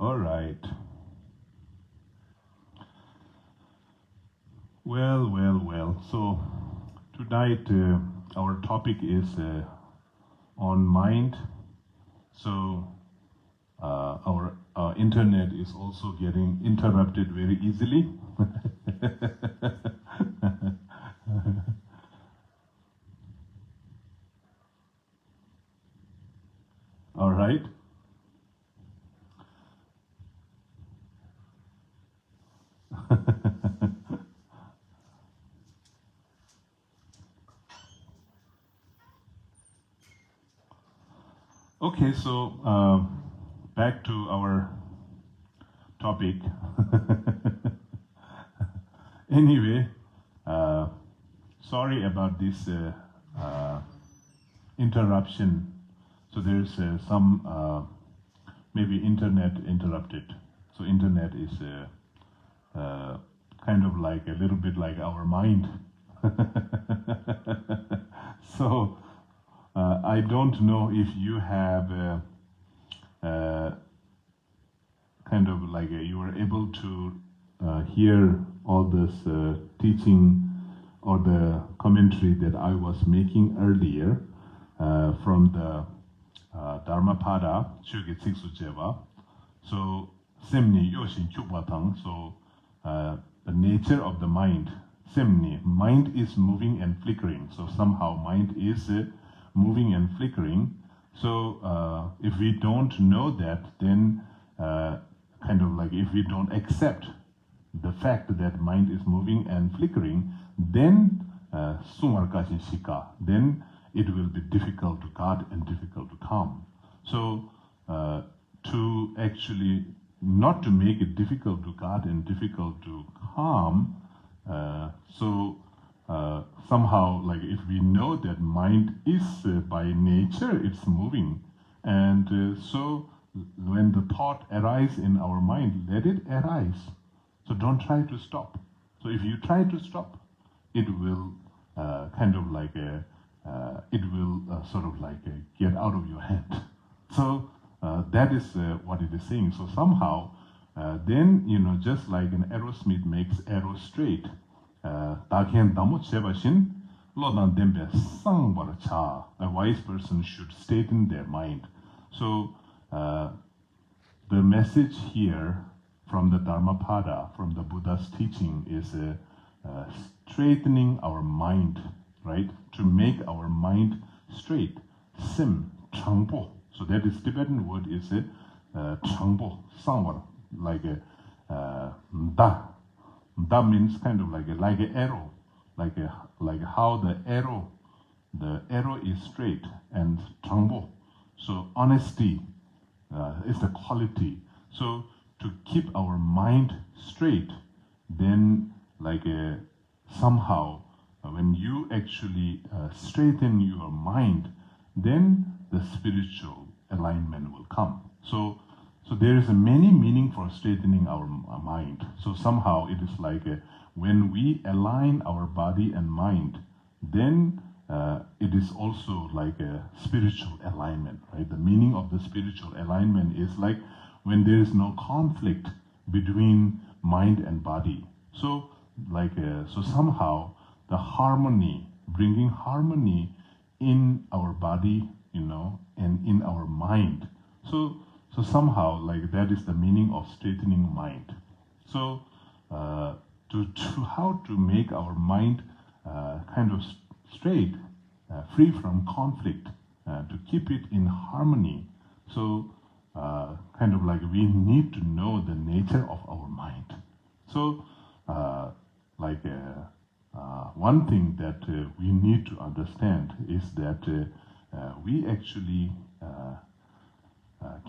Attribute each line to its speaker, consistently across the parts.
Speaker 1: All right. Well. So tonight our topic is on mind. So our internet is also getting interrupted very easily. All right. Okay, so back to our topic. Anyway, sorry about this interruption. So there's some maybe internet interrupted. So internet is kind of like a little bit like our mind. So I don't know if you have kind of like you were able to hear all this teaching or the commentary that I was making earlier from the Dharmapada, Chuge Tsiksujeva. So, Semni Yoshin Chukbatang, so the nature of the mind, Semni, mind is moving and flickering. So somehow mind is moving and flickering. So if we don't know that, then kind of like if we don't accept the fact that mind is moving and flickering, then Sumarkashin Shika, then it will be difficult to guard and difficult to calm. So to actually not to make it difficult to guard and difficult to calm, somehow like if we know that mind is by nature it's moving, and so when the thought arises in our mind, let it arise. So don't try to stop. So if you try to stop, it will kind of like it will sort of like get out of your hand. So that is what it is saying. So somehow, then, you know, just like an arrowsmith makes arrow straight, a wise person should straighten their mind. So the message here from the Dharmapada, from the Buddha's teaching, is straightening our mind, right? To make our mind straight. Sim, changpo. So that is Tibetan word is changpo, sangwar, like a da. Da means kind of like an arrow, like how the arrow is straight, and changpo. So honesty is the quality. So to keep our mind straight, then like somehow when you actually straighten your mind, then the spiritual alignment will come. So there is a many meaning for straightening our mind. So somehow it is like when we align our body and mind, then it is also like a spiritual alignment, right? The meaning of the spiritual alignment is like when there is no conflict between mind and body. So like so somehow the harmony, bringing harmony in our body, you know, and in our mind. So somehow like that is the meaning of straightening mind. So how to make our mind kind of straight, free from conflict, to keep it in harmony. So kind of like we need to know the nature of our mind. So one thing that we need to understand is that we actually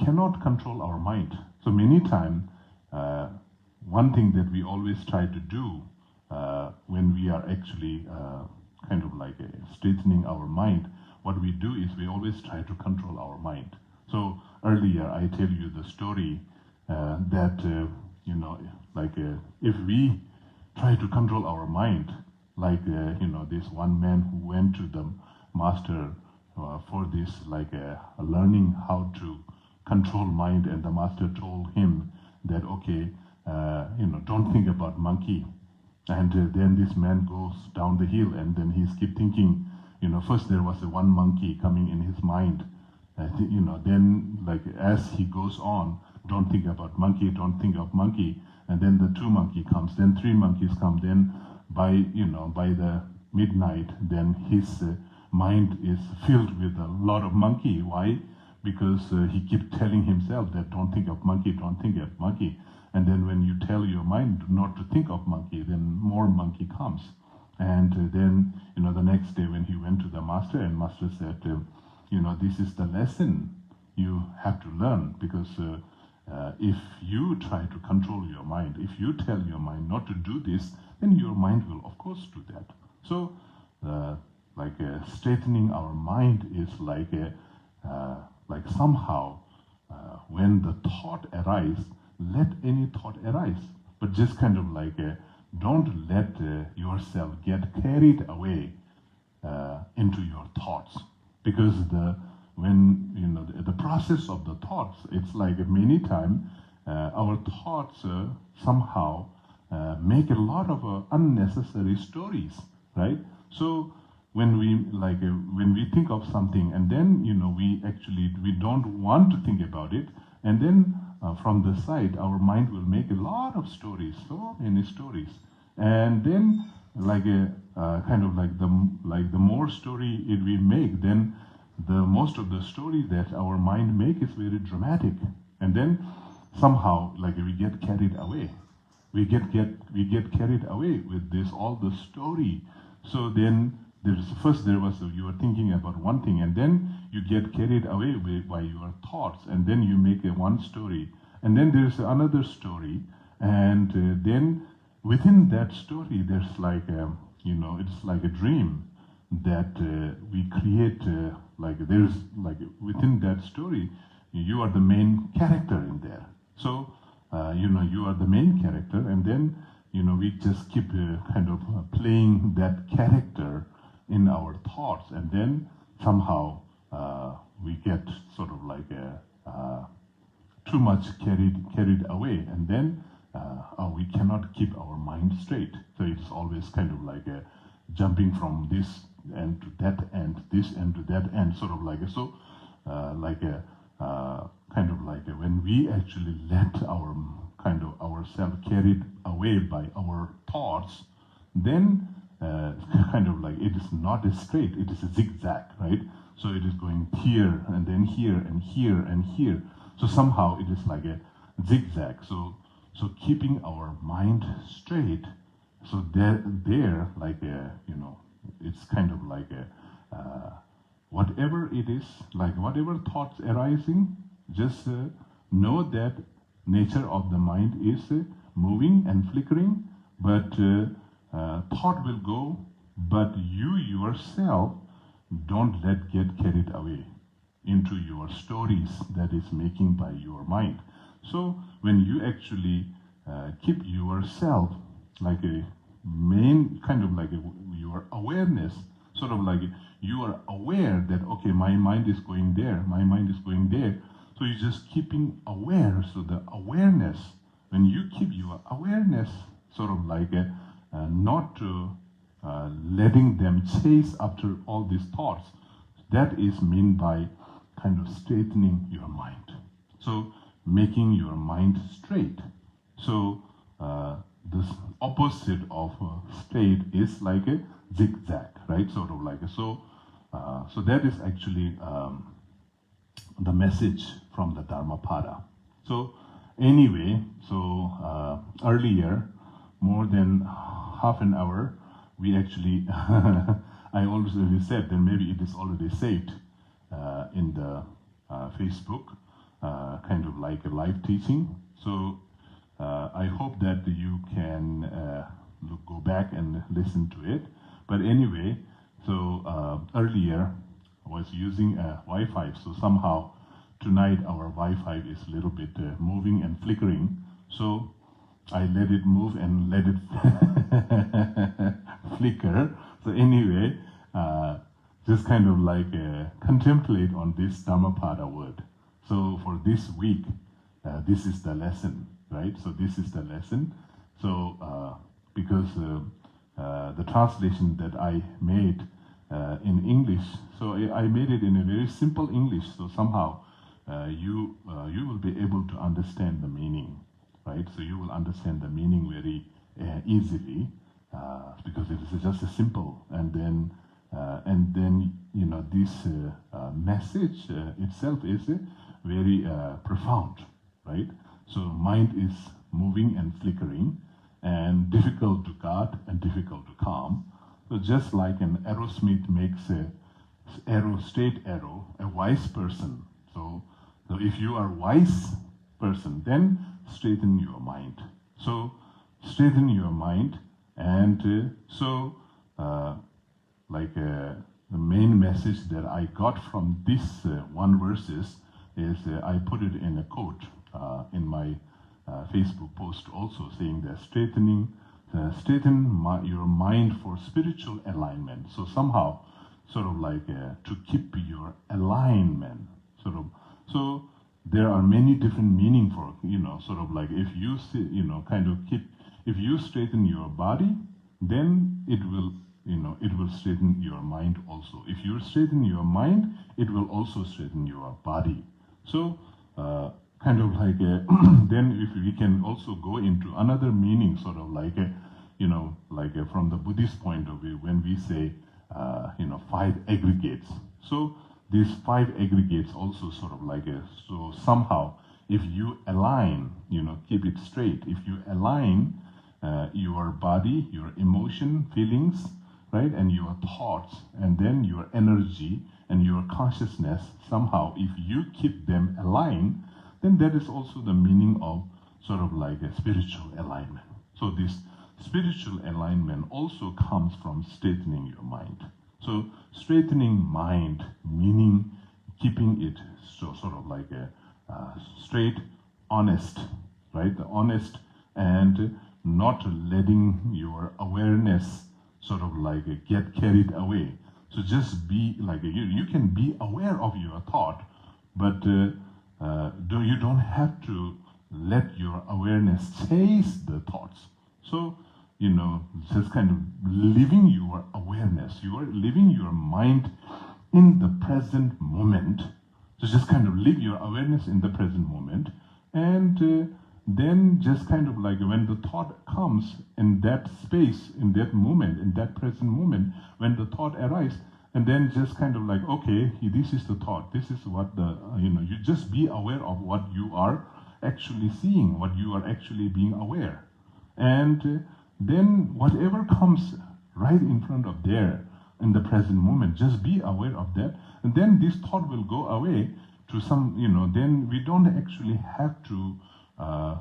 Speaker 1: cannot control our mind. So many times, one thing that we always try to do when we are actually kind of like straightening our mind, what we do is we always try to control our mind. So earlier I tell you the story that you know, like if we try to control our mind, like you know, this one man who went to the master for this like learning how to control mind, and the master told him that, okay, don't think about monkey. And then this man goes down the hill, and then he's keep thinking, first there was one monkey coming in his mind. Then like as he goes on, don't think about monkey, don't think of monkey, and then the 2 monkey comes, then 3 monkeys come, then by the midnight, then his mind is filled with a lot of monkey. Why? Because he keeps telling himself that don't think of monkey, don't think of monkey. And then when you tell your mind not to think of monkey, then more monkey comes. And then, the next day when he went to the master, and master said, this is the lesson you have to learn, because if you try to control your mind, if you tell your mind not to do this, then your mind will of course do that. So straightening our mind is like somehow when the thought arises, let any thought arise, but just kind of don't let yourself get carried away into your thoughts, because the process of the thoughts, it's like many times our thoughts somehow make a lot of unnecessary stories, right? So when we think of something, and then we don't want to think about it, and then from the side our mind will make a lot of stories, so many stories, and then the more story we make, then the most of the story that our mind make is very dramatic, and then somehow we get carried away. We get carried away with this all the story. So then you are thinking about one thing, and then you get carried away by your thoughts, and then you make one story, and then there's another story, and then within that story there's it's like a dream that we create. Within that story, you are the main character in there. So you are the main character, and then we just keep playing that character in our thoughts, and then somehow we get sort of too much carried away, and then we cannot keep our mind straight. So it's always jumping from this end to that end, this end to that end, sort of when we actually let ourselves carried away by our thoughts, then it is not a straight, it is a zigzag, right? So it is going here and then here and here and here. So somehow it is like a zigzag. So keeping our mind straight. So it's whatever it is, whatever thoughts arising, just know that nature of the mind is moving and flickering, but thought will go, but you yourself don't get carried away into your stories that is making by your mind. So when you actually keep yourself like a main your awareness, sort of you are aware that, okay, my mind is going there, my mind is going there. So you're just keeping aware. So the awareness, when you keep your awareness sort of not letting them chase after all these thoughts, that is meant by straightening your mind. So making your mind straight. So this opposite of straight is like a zigzag, right? Sort of so that is actually the message from the Dharmapada. So anyway, earlier, more than half an hour, we actually, I already said, and maybe it is already saved in the Facebook, like a live teaching. So I hope that you can go back and listen to it. But anyway, so earlier I was using a Wi-Fi, so somehow tonight our Wi-Fi is a little bit moving and flickering. So I let it move and let it flicker. So anyway, just contemplate on this Dhammapada word. So for this week, this is the lesson, right? So this is the lesson. So because the translation that I made in English, so I made it in a very simple English. So somehow you will be able to understand the meaning, right? So you will understand the meaning very easily because it is just a simple. And then you know, this message itself is very profound, right? So mind is moving and flickering and difficult to guard and difficult to calm. So just like an arrowsmith makes a straight arrow, a wise person. So if you are a wise person, then straighten your mind. So straighten your mind, and the main message that I got from this one verses is I put it in a quote in my Facebook post also, saying that straighten your mind for spiritual alignment. So somehow, sort of like to keep your alignment, sort of. So there are many different meaning for, you know, sort of like if you you know, kind of keep, if you straighten your body, then it will, you know, it will straighten your mind also. If you straighten your mind, it will also straighten your body. So kind of like then if we can also go into another meaning, sort of like you know, like from the Buddhist point of view, when we say you know, 5 aggregates. So these 5 aggregates also sort of like so somehow if you align, you know, keep it straight. If you align your body, your emotion, feelings, right, and your thoughts, and then your energy and your consciousness, somehow if you keep them aligned, then that is also the meaning of sort of like a spiritual alignment. So this spiritual alignment also comes from straightening your mind. So straightening mind, meaning keeping it so sort of like a straight, honest, right? Honest, and not letting your awareness sort of like get carried away. So just be like, you can be aware of your thought, but you don't have to let your awareness chase the thoughts. So, you know, just kind of living your awareness, you are living your mind in the present moment. So just kind of live your awareness in the present moment, and then just kind of like when the thought comes in that space, in that moment, in that present moment, when the thought arises, and then just kind of like, okay, this is the thought, this is what the, you know, you just be aware of what you are actually seeing, what you are actually being aware. And then whatever comes right in front of there in the present moment, just be aware of that. And then this thought will go away to some, you know, then we don't actually have to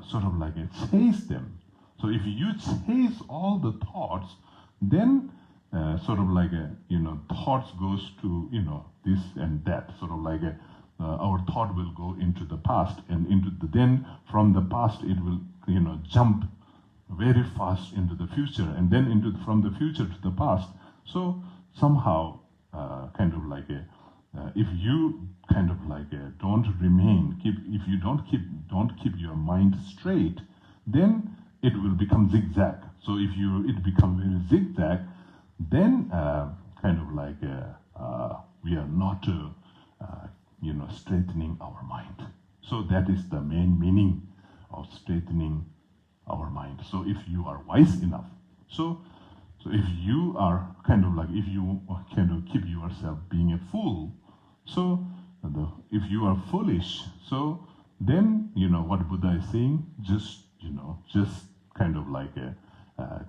Speaker 1: sort of like chase them. So if you chase all the thoughts, then sort of like you know, thoughts goes to, you know, this and that, sort of like our thought will go into the past, and into the, then from the past it will, you know, jump very fast into the future, and then into from the future to the past. So somehow kind of like if you kind of like don't remain, if you don't keep your mind straight, then it will become zigzag. So if it become very zigzag, then kind of like we are not you know, straightening our mind. So that is the main meaning of straightening our mind. So if you are wise enough, so if you are kind of like, if you kind of keep yourself being a fool, so if you are foolish, so then, you know, what Buddha is saying, just, you know, just kind of like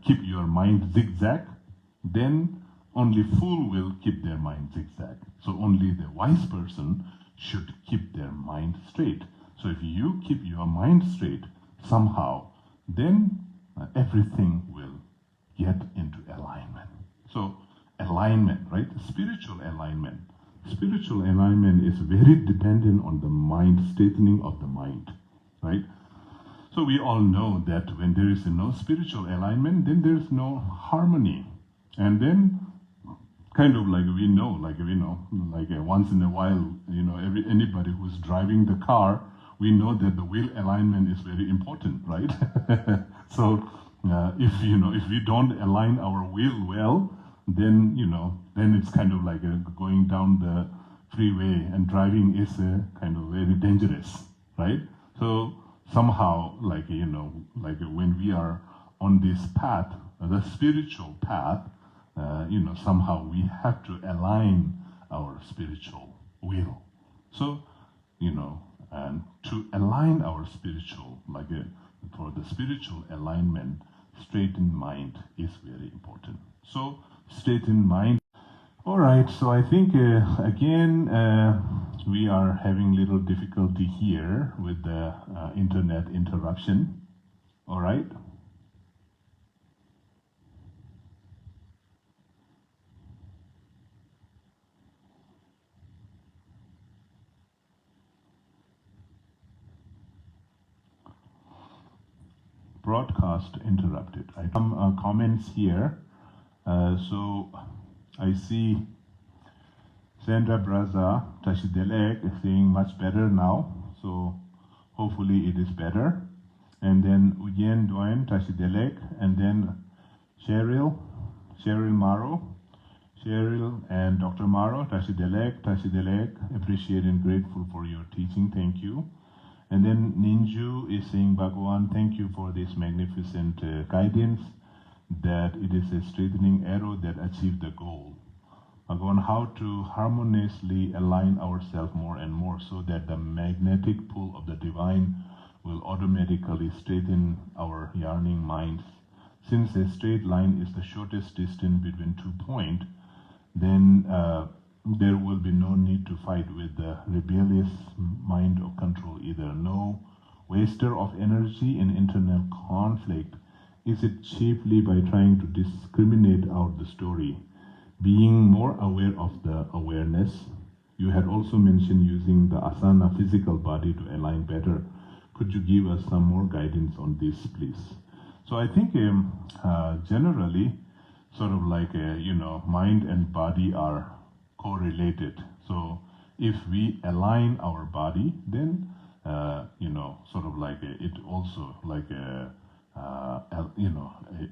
Speaker 1: keep your mind zigzag, then only fool will keep their mind zigzag. So only the wise person should keep their mind straight. So if you keep your mind straight, somehow, then everything will get into alignment. So alignment, right? Spiritual alignment. Spiritual alignment is very dependent on the mind, straightening of the mind, right? So we all know that when there is no spiritual alignment, then there is no harmony. And then kind of like we know, once in a while, anybody who's driving the car, we know that the wheel alignment is very important, right? So if we don't align our wheel well, then then it's kind of like going down the freeway and driving is kind of very dangerous, right? So somehow, when we are on this path, the spiritual path, somehow we have to align our spiritual will. So, and to align our spiritual, for the spiritual alignment, straightened mind is very important. So, straightened mind. All right, so I think, again, we are having little difficulty here with the internet interruption. All right. Broadcast interrupted. I have some comments here. So I see Sandra Braza Tashidelek is saying much better now. So hopefully it is better. And then Uyen Dwayne Tashidelek, and then Cheryl Maro, Cheryl and Dr. Maro Tashidelek, appreciate and grateful for your teaching. Thank you. And then Ninju is saying, Bhagawan, thank you for this magnificent guidance, that it is a straightening arrow that achieved the goal. Bhagawan, how to harmoniously align ourselves more and more so that the magnetic pull of the divine will automatically straighten our yearning minds. Since a straight line is the shortest distance between 2 points, then there will be no need to fight with the rebellious mind of control either. No waster of energy in internal conflict. Is it chiefly by trying to discriminate out the story, being more aware of the awareness? You had also mentioned using the asana physical body to align better. Could you give us some more guidance on this, please? So I think generally, sort of like, mind and body are correlated. So if we align our body, then sort of like it also like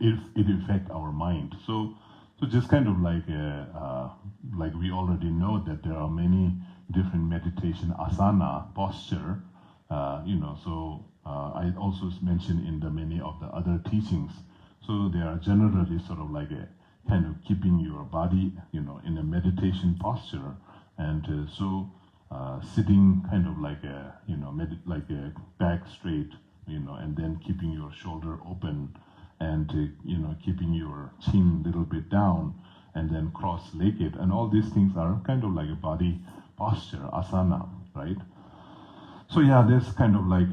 Speaker 1: it affects our mind. So just kind of like we already know that there are many different meditation asana posture. So I also mentioned in the many of the other teachings. So they are generally sort of like a kind of keeping your body, in a meditation posture, and sitting kind of like a, like a back straight, and then keeping your shoulder open, and keeping your chin a little bit down, and then cross-legged, and all these things are kind of like a body posture, asana, right? So yeah, there's kind of like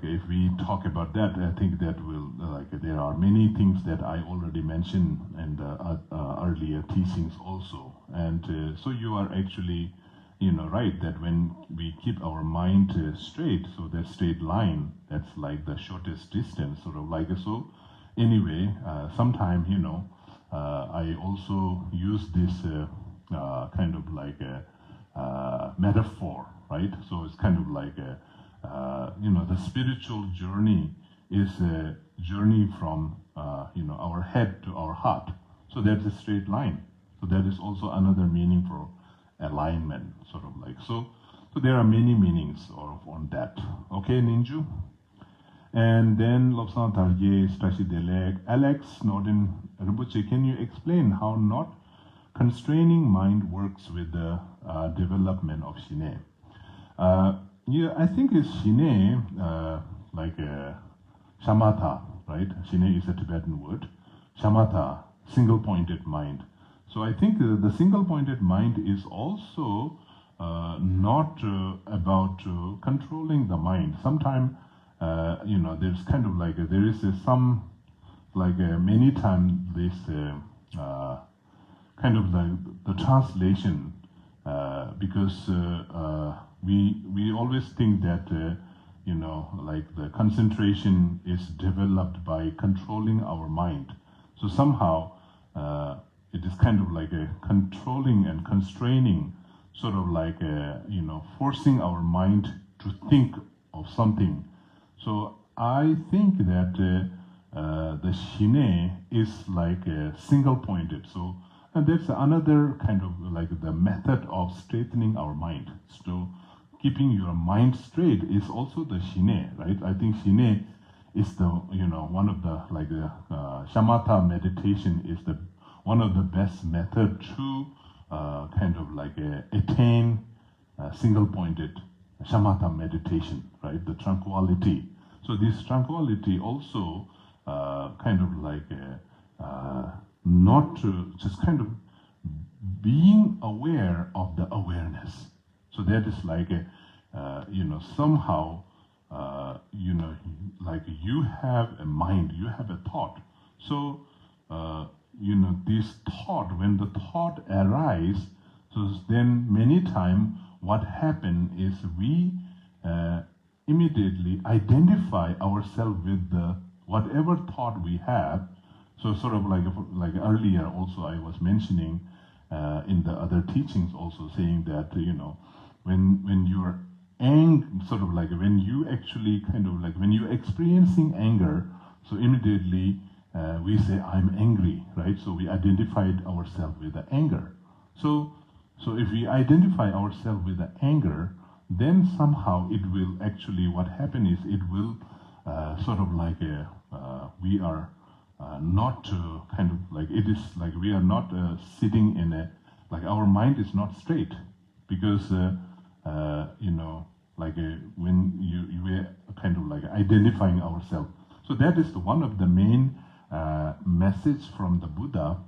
Speaker 1: if we talk about that, I think that will there are many things that I already mentioned in the earlier teachings also, and so you are actually right that when we keep our mind straight, so that straight line, that's like the shortest distance, sort of like so. Anyway, sometime I also use this kind of like a metaphor. Right, so it's kind of like the spiritual journey is a journey from our head to our heart. So that's a straight line. So that is also another meaning for alignment, sort of like so. So there are many meanings on that. Okay, Ninju. And then Lobsang Tarje, Stashi Delek, Alex Snowden Rinpoche, can you explain how not constraining mind works with the development of Shine? Yeah, I think it's Shine, like shamatha, right? Shine is a Tibetan word. Shamatha, single-pointed mind. So I think the single-pointed mind is also not about controlling the mind. Sometimes, there's kind of like there is some, like many times this kind of like the translation, because we always think that like the concentration is developed by controlling our mind. So somehow it is kind of like a controlling and constraining, sort of like a, forcing our mind to think of something. So I think that the Shine is like single-pointed. So, and that's another kind of like the method of straightening our mind. So keeping your mind straight is also the Shine, right? I think Shine is the, one of the, like the shamatha meditation is the one of the best method to kind of like attain single-pointed shamatha meditation, right? The tranquility. So this tranquility also kind of like not just kind of being aware of the awareness. So that is like somehow like you have a mind, you have a thought. So this thought, when the thought arises, so then many times what happens is we immediately identify ourselves with the whatever thought we have. So sort of like earlier also I was mentioning in the other teachings also saying that when you're sort of like when you actually kind of like when you're experiencing anger, so immediately we say I'm angry, right? So we identified ourselves with the anger. So if we identify ourselves with the anger, then somehow it will actually, what happens is it will sort of like we are not kind of like, it is like we are not sitting in a, like our mind is not straight, because like when you are kind of like identifying ourselves. So that is one of the main message from the Buddha,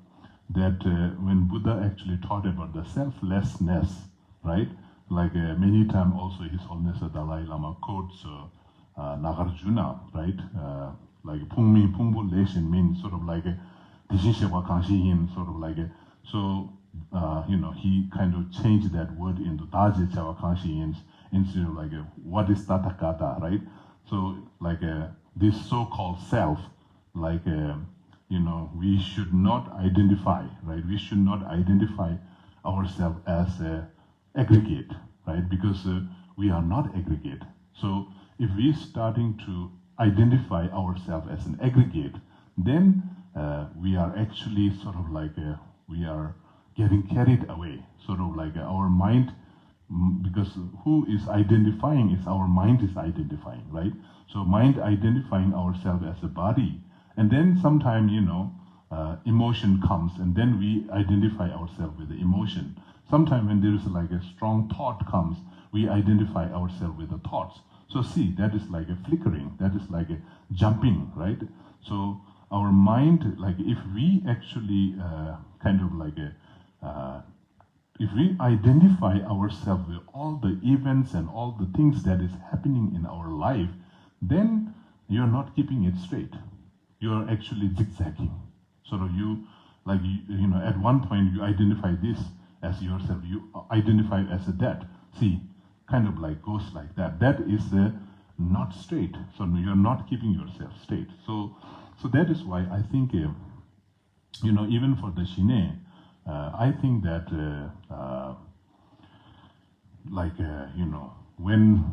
Speaker 1: that when Buddha actually taught about the selflessness, right? Like many times also His Holiness the Dalai Lama quotes Nagarjuna, right? Like Pungmi Pungbu Leshin means sort of like Dishin Shewa Kanshi Yin, sort of like so he kind of changed that word into Daji Shewa Kanshi Yin instead of like what is Tathagata, right? So like this so-called self, like we should not identify, right? We should not identify ourselves as aggregate, right? Because we are not aggregate. So if we're starting to identify ourselves as an aggregate, then we are actually sort of like we are getting carried away, sort of like our mind, because who is identifying is our mind is identifying, right? So mind identifying ourselves as a body, and then sometime emotion comes, and then we identify ourselves with the emotion. Sometime when there is like a strong thought comes, we identify ourselves with the thoughts. So see, that is like a flickering, that is like a jumping, right? So our mind, like if we actually kind of like if we identify ourselves with all the events and all the things that is happening in our life, then you're not keeping it straight. You're actually zigzagging. Sort of you, like, at one point you identify this as yourself, you identify as a that. See, kind of like goes like that. That is not straight. So you're not keeping yourself straight. So that is why I think, even for the Shine, I think that, when,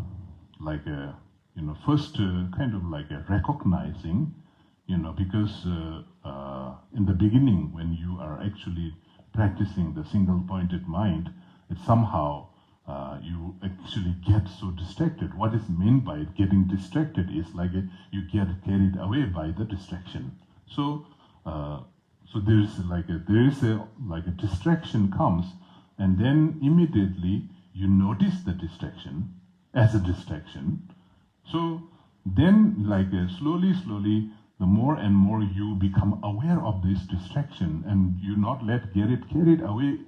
Speaker 1: first kind of like recognizing, because in the beginning, when you are actually practicing the single-pointed mind, it somehow you actually get so distracted. What is meant by getting distracted is like you get carried away by the distraction. So there is a distraction comes, and then immediately you notice the distraction as a distraction. So then slowly, the more and more you become aware of this distraction, and you not get it carried away,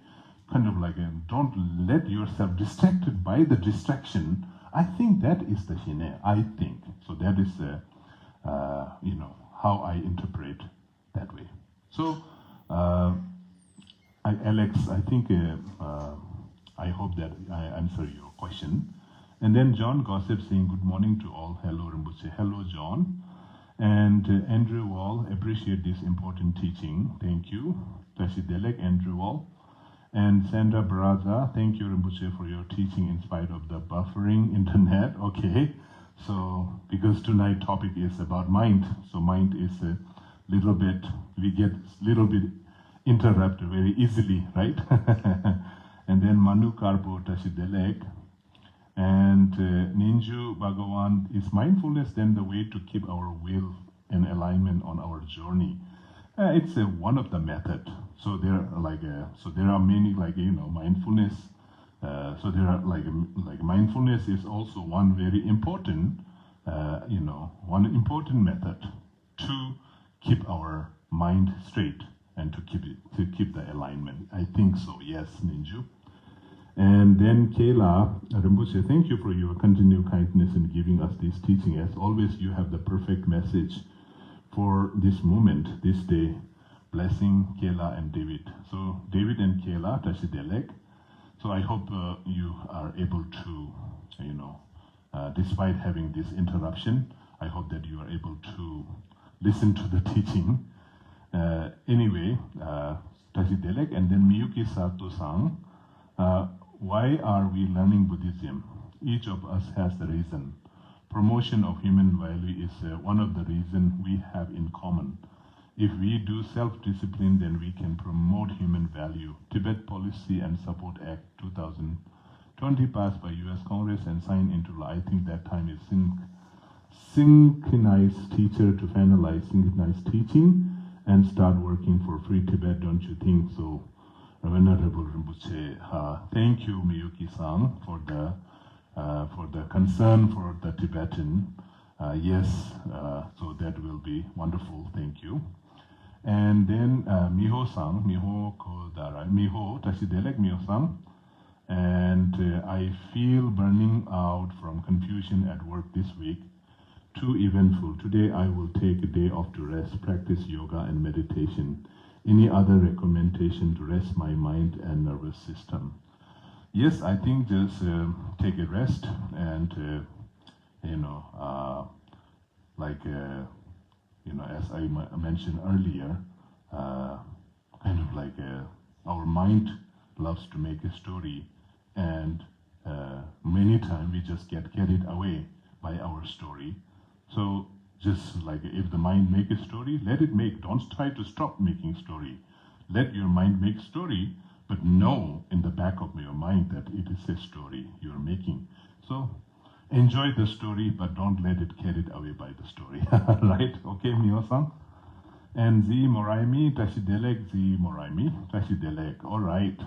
Speaker 1: kind of like don't let yourself distracted by the distraction. I think that is the Shine, I think. So that is how I interpret that way. So Alex, I think I hope that I answer your question. And then John Gossip saying good morning to all. Hello Rinpoche. Hello John. And Andrew Wall, appreciate this important teaching. Thank you. Tashi Delek, Andrew Wall. And Sandra Baraza, thank you, Rinpoche, for your teaching in spite of the buffering internet. Okay, so because tonight topic is about mind, so mind is a little bit, we get a little bit interrupted very easily, right? And then Manu Karpo Tashidelek, and Ninju Bhagawan, is mindfulness then the way to keep our will in alignment on our journey? It's one of the method. So there are many mindfulness. So there are like mindfulness is also one very important one important method to keep our mind straight and to keep the alignment. I think so. Yes, Ninju. And then Kayla Rinpoche, thank you for your continued kindness in giving us this teaching. As always, you have the perfect message for this moment, this day. Blessing Kayla and David. So David and Kayla, Tashidelek. So I hope you are able to, despite having this interruption, I hope that you are able to listen to the teaching. Anyway, Tashidelek, and then Miyuki Sato-san. Why are we learning Buddhism? Each of us has the reason. Promotion of human value is one of the reasons we have in common. If we do self-discipline, then we can promote human value. Tibet Policy and Support Act 2020 passed by US Congress and signed into law. I think that time is synchronized teacher to finalize synchronized teaching and start working for free Tibet, don't you think so? Venerable Rinpoche, thank you, Miyuki-san, for the concern for the Tibetan. Yes, so that will be wonderful. Thank you. And then Miho-san, Miho Tashidelek Miho-san, and I feel burning out from confusion at work this week. Too eventful. Today I will take a day off to rest, practice yoga and meditation. Any other recommendation to rest my mind and nervous system? Yes, I think just take a rest and as I mentioned earlier, our mind loves to make a story, and many times we just get carried away by our story. So just like if the mind make a story, let it make. Don't try to stop making story. Let your mind make story, but know in the back of your mind that it is a story you're making. So enjoy the story, but don't let it carried away by the story. Right? Okay, Mio-san? And Z Moraimi, Tashidelek, Z Moraimi, Tashidelek. All right.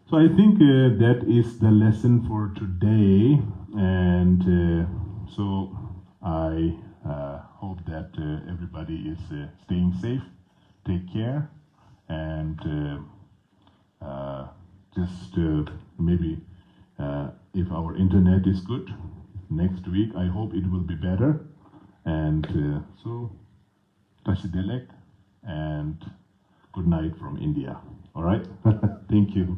Speaker 1: So I think that is the lesson for today. And so I hope that everybody is staying safe. Take care. And maybe if our internet is good, next week I hope it will be better. And so, Tashidelek and good night from India. All right? Thank you.